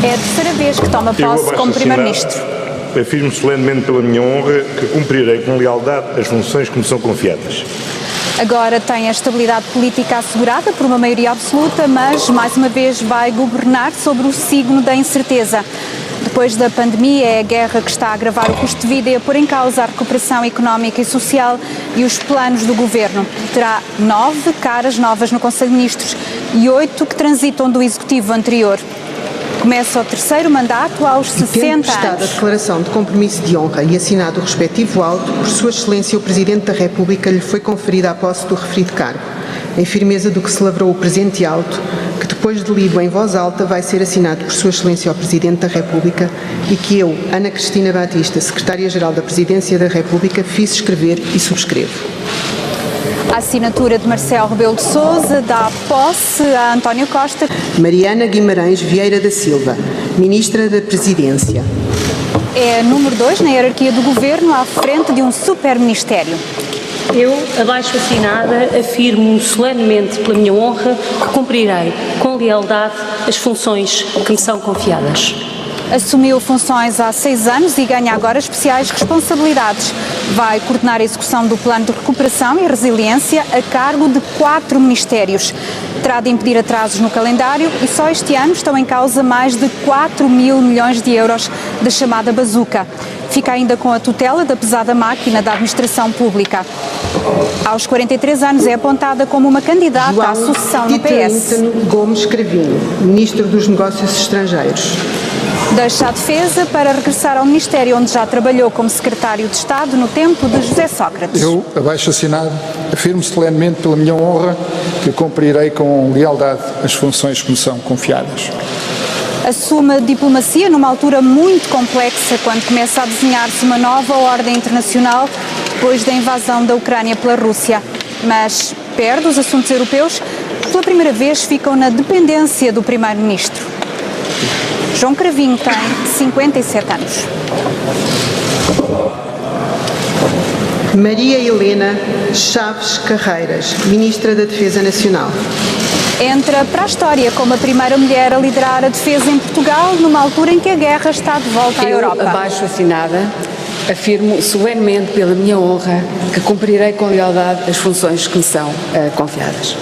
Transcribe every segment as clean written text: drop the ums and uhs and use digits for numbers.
É a terceira vez que toma posse como Primeiro-Ministro. Afirmo solenemente pela minha honra que cumprirei com lealdade as funções que me são confiadas. Agora tem a estabilidade política assegurada por uma maioria absoluta, mas mais uma vez vai governar sobre o signo da incerteza. Depois da pandemia, é a guerra que está a agravar o custo de vida e a pôr em causa a recuperação económica e social e os planos do governo. Terá 9 caras novas no Conselho de Ministros e 8 que transitam do executivo anterior. Começa o terceiro mandato aos 60 Tendo anos. prestado a declaração de compromisso de honra e assinado o respectivo auto, por Sua Excelência o Presidente da República lhe foi conferida a posse do referido cargo, em firmeza do que se lavrou o presente auto, que depois de lido em voz alta vai ser assinado por Sua Excelência ao Presidente da República e que eu, Ana Cristina Batista, Secretária-Geral da Presidência da República, fiz escrever e subscrevo. A assinatura de Marcelo Rebelo de Sousa dá posse a António Costa. Mariana Guimarães Vieira da Silva, Ministra da Presidência. É número 2 na hierarquia do governo, à frente de um super-ministério. Eu, abaixo assinada, afirmo solenemente pela minha honra que cumprirei com lealdade as funções que me são confiadas. Assumiu funções há 6 anos e ganha agora especiais responsabilidades. Vai coordenar a execução do Plano de Recuperação e Resiliência a cargo de 4 ministérios. Terá de impedir atrasos no calendário e só este ano estão em causa mais de 4 mil milhões de euros da chamada bazuca. Fica ainda com a tutela da pesada máquina da administração pública. Aos 43 anos é apontada como uma candidata à sucessão no PS. Gomes Cravinho, Ministro dos Negócios Estrangeiros. Deixa a defesa para regressar ao Ministério onde já trabalhou como Secretário de Estado no tempo de José Sócrates. Eu, abaixo assinado, afirmo solenemente pela minha honra que cumprirei com lealdade as funções que me são confiadas. Assume a diplomacia numa altura muito complexa quando começa a desenhar-se uma nova ordem internacional depois da invasão da Ucrânia pela Rússia. Mas perde os assuntos europeus, que pela primeira vez ficam na dependência do Primeiro-Ministro. João Cravinho tem 57 anos. Maria Helena Chaves Carreiras, Ministra da Defesa Nacional. Entra para a história como a primeira mulher a liderar a defesa em Portugal numa altura em que a guerra está de volta à Europa. Eu, abaixo assinada, afirmo solenemente pela minha honra que cumprirei com lealdade as funções que me são confiadas.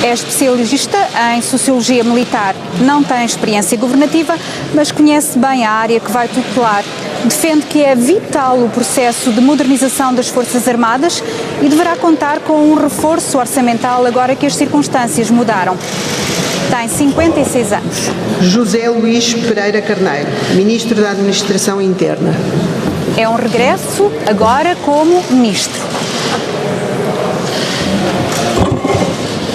É especialista em Sociologia Militar, não tem experiência governativa, mas conhece bem a área que vai tutelar. Defende que é vital o processo de modernização das Forças Armadas e deverá contar com um reforço orçamental agora que as circunstâncias mudaram. Tem 56 anos. José Luís Pereira Carneiro, Ministro da Administração Interna. É um regresso agora como Ministro.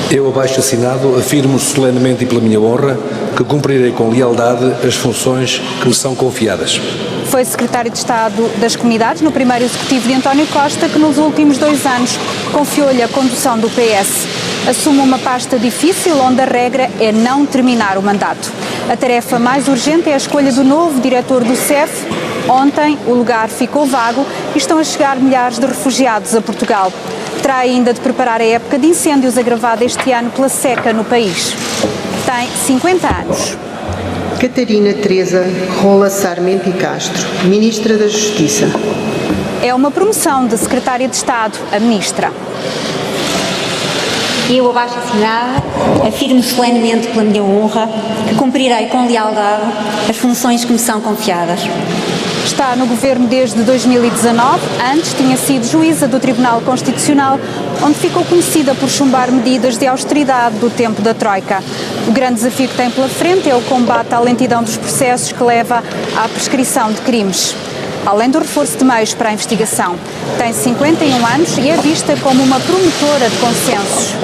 Eu, abaixo assinado, afirmo solenemente e pela minha honra que cumprirei com lealdade as funções que me são confiadas. Foi Secretário de Estado das Comunidades no primeiro executivo de António Costa, que nos últimos 2 anos confiou-lhe a condução do PS. Assume uma pasta difícil onde a regra é não terminar o mandato. A tarefa mais urgente é a escolha do novo diretor do CEF. Ontem o lugar ficou vago e estão a chegar milhares de refugiados a Portugal. Terá ainda de preparar a época de incêndios agravada este ano pela seca no país. Tem 50 anos. Catarina Teresa Rola Sarmento e Castro, Ministra da Justiça. É uma promoção de Secretária de Estado a Ministra. Eu, abaixo assinada, afirmo solenemente pela minha honra que cumprirei com lealdade as funções que me são confiadas. Está no governo desde 2019, antes tinha sido juíza do Tribunal Constitucional, onde ficou conhecida por chumbar medidas de austeridade do tempo da Troika. O grande desafio que tem pela frente é o combate à lentidão dos processos que leva à prescrição de crimes. Além do reforço de meios para a investigação, tem 51 anos e é vista como uma promotora de consensos.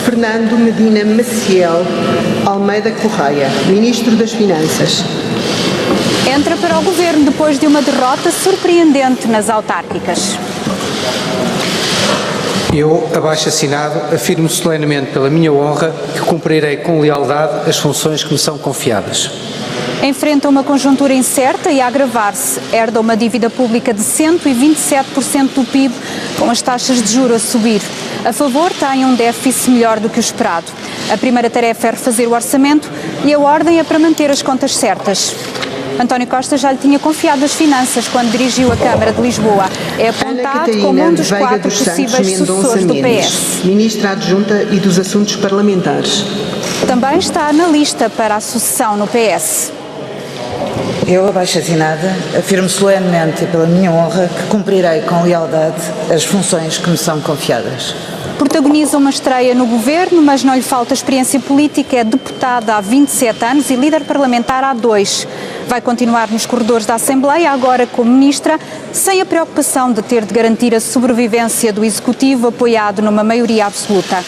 Fernando Medina Maciel Almeida Correia, Ministro das Finanças. Entra para o governo depois de uma derrota surpreendente nas autárquicas. Eu, abaixo assinado, afirmo solenemente pela minha honra que cumprirei com lealdade as funções que me são confiadas. Enfrenta uma conjuntura incerta e a agravar-se. Herda uma dívida pública de 127% do PIB, com as taxas de juros a subir. A favor, tem um déficit melhor do que o esperado. A primeira tarefa é refazer o orçamento e a ordem é para manter as contas certas. António Costa já lhe tinha confiado as finanças quando dirigiu a Câmara de Lisboa. É apontado como um dos 4 possíveis sucessores do PS. Ministra Adjunta e dos Assuntos Parlamentares. Também está na lista para a sucessão no PS. Eu, abaixo-assinada, afirmo solenemente e pela minha honra que cumprirei com lealdade as funções que me são confiadas. Protagoniza uma estreia no governo, mas não lhe falta experiência política. É deputada há 27 anos e líder parlamentar há 2. Vai continuar nos corredores da Assembleia, agora como ministra, sem a preocupação de ter de garantir a sobrevivência do Executivo apoiado numa maioria absoluta.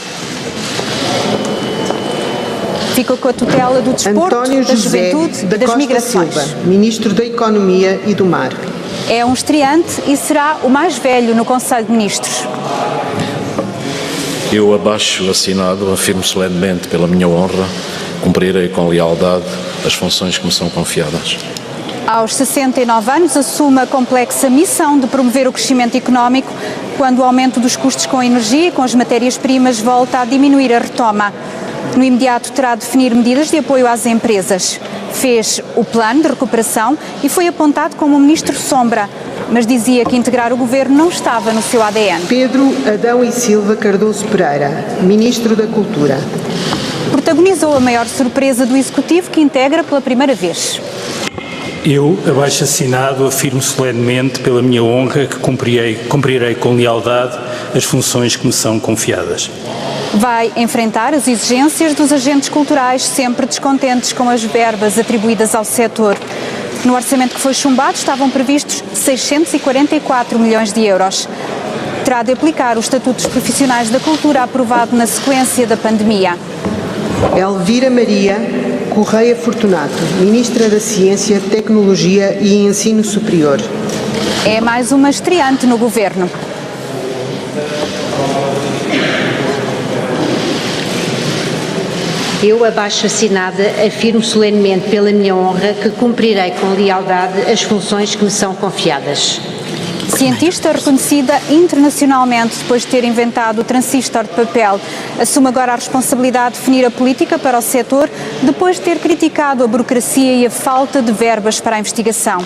Fica com a tutela do desporto, António da José juventude da e das Costa migrações. Silva, Ministro da Economia e do Mar. É um estreante e será o mais velho no Conselho de Ministros. Eu, abaixo-assinado, afirmo solenemente pela minha honra, cumprirei com lealdade as funções que me são confiadas. Aos 69 anos, assume a complexa missão de promover o crescimento económico quando o aumento dos custos com a energia e com as matérias-primas volta a diminuir a retoma. No imediato terá de definir medidas de apoio às empresas. Fez o plano de recuperação e foi apontado como ministro sombra, mas dizia que integrar o governo não estava no seu ADN. Pedro Adão e Silva Cardoso Pereira, Ministro da Cultura. Protagonizou a maior surpresa do Executivo, que integra pela primeira vez. Eu, abaixo-assinado, afirmo solenemente pela minha honra que cumprirei com lealdade as funções que me são confiadas. Vai enfrentar as exigências dos agentes culturais, sempre descontentes com as verbas atribuídas ao setor. No orçamento que foi chumbado estavam previstos 644 milhões de euros. Terá de aplicar o Estatuto dos Profissionais da Cultura aprovado na sequência da pandemia. Elvira Maria Correia Fortunato, Ministra da Ciência, Tecnologia e Ensino Superior. É mais uma estreante no governo. Eu, abaixo-assinada, afirmo solenemente pela minha honra que cumprirei com lealdade as funções que me são confiadas. Cientista reconhecida internacionalmente depois de ter inventado o transistor de papel, assume agora a responsabilidade de definir a política para o setor depois de ter criticado a burocracia e a falta de verbas para a investigação.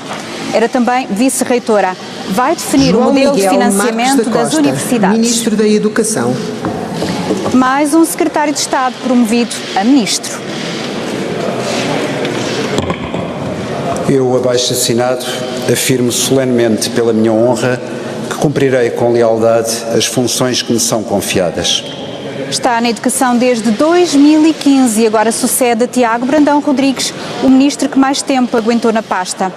Era também vice-reitora. Vai definir o modelo de financiamento das universidades. Ministro da Educação. Mais um secretário de Estado promovido a ministro. Eu, abaixo-assinado, afirmo solenemente pela minha honra que cumprirei com lealdade as funções que me são confiadas. Está na educação desde 2015 e agora sucede a Tiago Brandão Rodrigues, o ministro que mais tempo aguentou na pasta.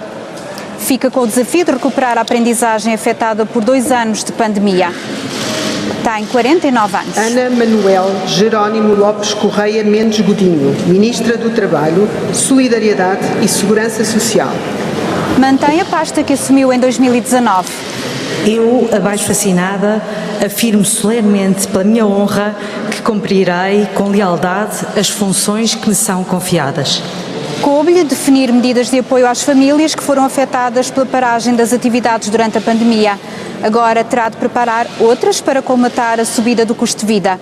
Fica com o desafio de recuperar a aprendizagem afetada por 2 anos de pandemia. Tem 49 anos. Ana Manuel Jerónimo Lopes Correia Mendes Godinho, Ministra do Trabalho, Solidariedade e Segurança Social. Mantém a pasta que assumiu em 2019. Eu, abaixo-assinada, afirmo solenemente pela minha honra que cumprirei com lealdade as funções que me são confiadas. Coube-lhe definir medidas de apoio às famílias que foram afetadas pela paragem das atividades durante a pandemia. Agora terá de preparar outras para colmatar a subida do custo de vida.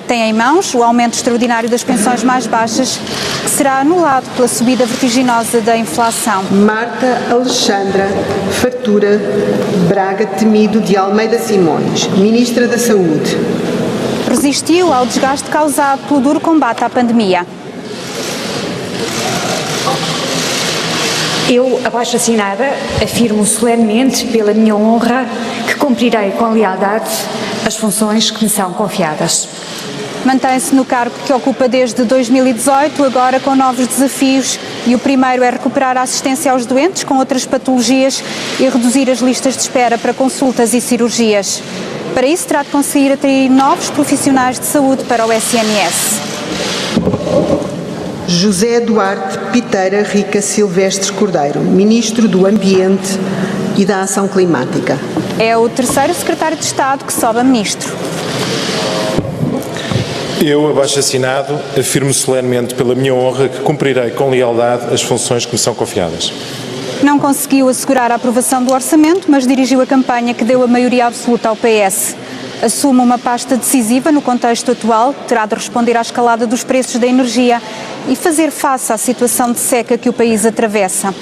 Tem em mãos o aumento extraordinário das pensões mais baixas, que será anulado pela subida vertiginosa da inflação. Marta Alexandra Fartura Braga Temido de Almeida Simões, Ministra da Saúde. Resistiu ao desgaste causado pelo duro combate à pandemia. Eu, abaixo-assinada, afirmo solenemente pela minha honra que cumprirei com lealdade as funções que me são confiadas. Mantém-se no cargo que ocupa desde 2018, agora com novos desafios, e o primeiro é recuperar a assistência aos doentes com outras patologias e reduzir as listas de espera para consultas e cirurgias. Para isso, terá de conseguir atrair novos profissionais de saúde para o SNS. José Duarte Piteira Rica Silvestre Cordeiro, Ministro do Ambiente e da Ação Climática. É o terceiro secretário de Estado que sobe a ministro. Eu, abaixo-assinado, afirmo solenemente pela minha honra que cumprirei com lealdade as funções que me são confiadas. Não conseguiu assegurar a aprovação do orçamento, mas dirigiu a campanha que deu a maioria absoluta ao PS. Assume uma pasta decisiva no contexto atual, terá de responder à escalada dos preços da energia e fazer face à situação de seca que o país atravessa.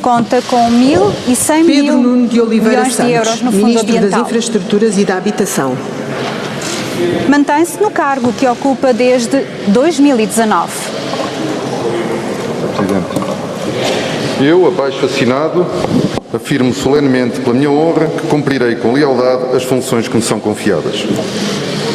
Conta com 1.100 Pedro Nuno de Oliveira milhões de euros Santos, no Fundo Ministro das Ambiental. Infraestruturas e da Habitação. Mantém-se no cargo que ocupa desde 2019. Presidente. Eu, abaixo assinado, afirmo solenemente pela minha honra que cumprirei com lealdade as funções que me são confiadas.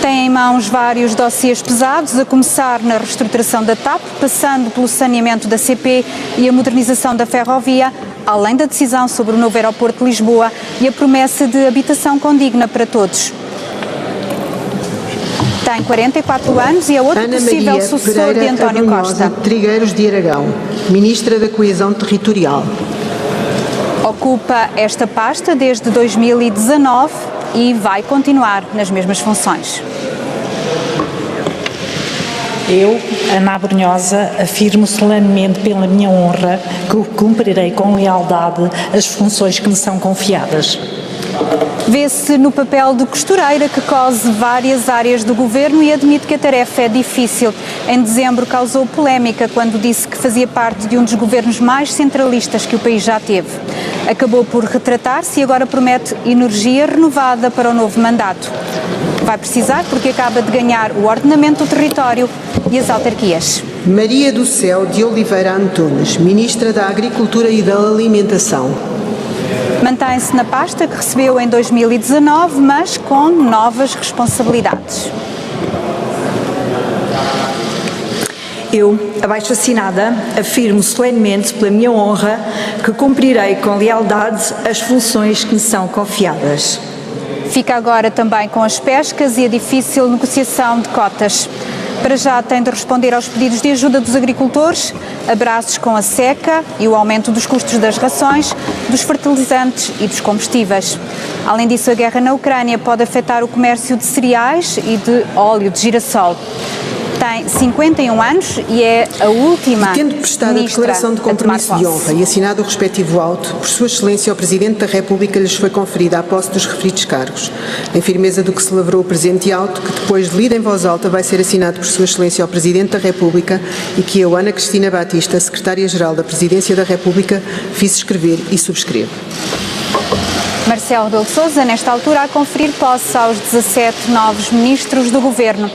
Tem em mãos vários dossiês pesados, a começar na reestruturação da TAP, passando pelo saneamento da CP e a modernização da ferrovia, além da decisão sobre o novo aeroporto de Lisboa e a promessa de habitação condigna para todos. Tem 44 anos e é outro Ana possível Maria sucessor de Pereira António Abrunhosa Costa. Trigueiros de Aragão, Ministra da Coesão Territorial. Ocupa esta pasta desde 2019 e vai continuar nas mesmas funções. Eu, Ana Abrunhosa, afirmo solenemente pela minha honra que cumprirei com lealdade as funções que me são confiadas. Vê-se no papel de costureira que cose várias áreas do governo e admite que a tarefa é difícil. Em dezembro causou polémica quando disse que fazia parte de um dos governos mais centralistas que o país já teve. Acabou por retratar-se e agora promete energia renovada para o novo mandato. Vai precisar porque acaba de ganhar o ordenamento do território e as autarquias. Maria do Céu de Oliveira Antunes, Ministra da Agricultura e da Alimentação. Mantém-se na pasta que recebeu em 2019, mas com novas responsabilidades. Eu, abaixo assinada, afirmo solenemente pela minha honra que cumprirei com lealdade as funções que me são confiadas. Fica agora também com as pescas e a difícil negociação de cotas. Para já tem de responder aos pedidos de ajuda dos agricultores, abraços com a seca e o aumento dos custos das rações, dos fertilizantes e dos combustíveis. Além disso, a guerra na Ucrânia pode afetar o comércio de cereais e de óleo de girassol. Tem 51 anos e é a última Tendo prestado a declaração de compromisso de honra e assinado o respectivo auto, por Sua Excelência o Presidente da República lhes foi conferida a posse dos referidos cargos, em firmeza do que se lavrou o presente auto, que depois de lido em voz alta vai ser assinado por Sua Excelência o Presidente da República e que eu, Ana Cristina Batista, Secretária-Geral da Presidência da República, fiz escrever e subscrevo. Marcelo Rebelo de Sousa, nesta altura, a conferir posse aos 17 novos ministros do Governo.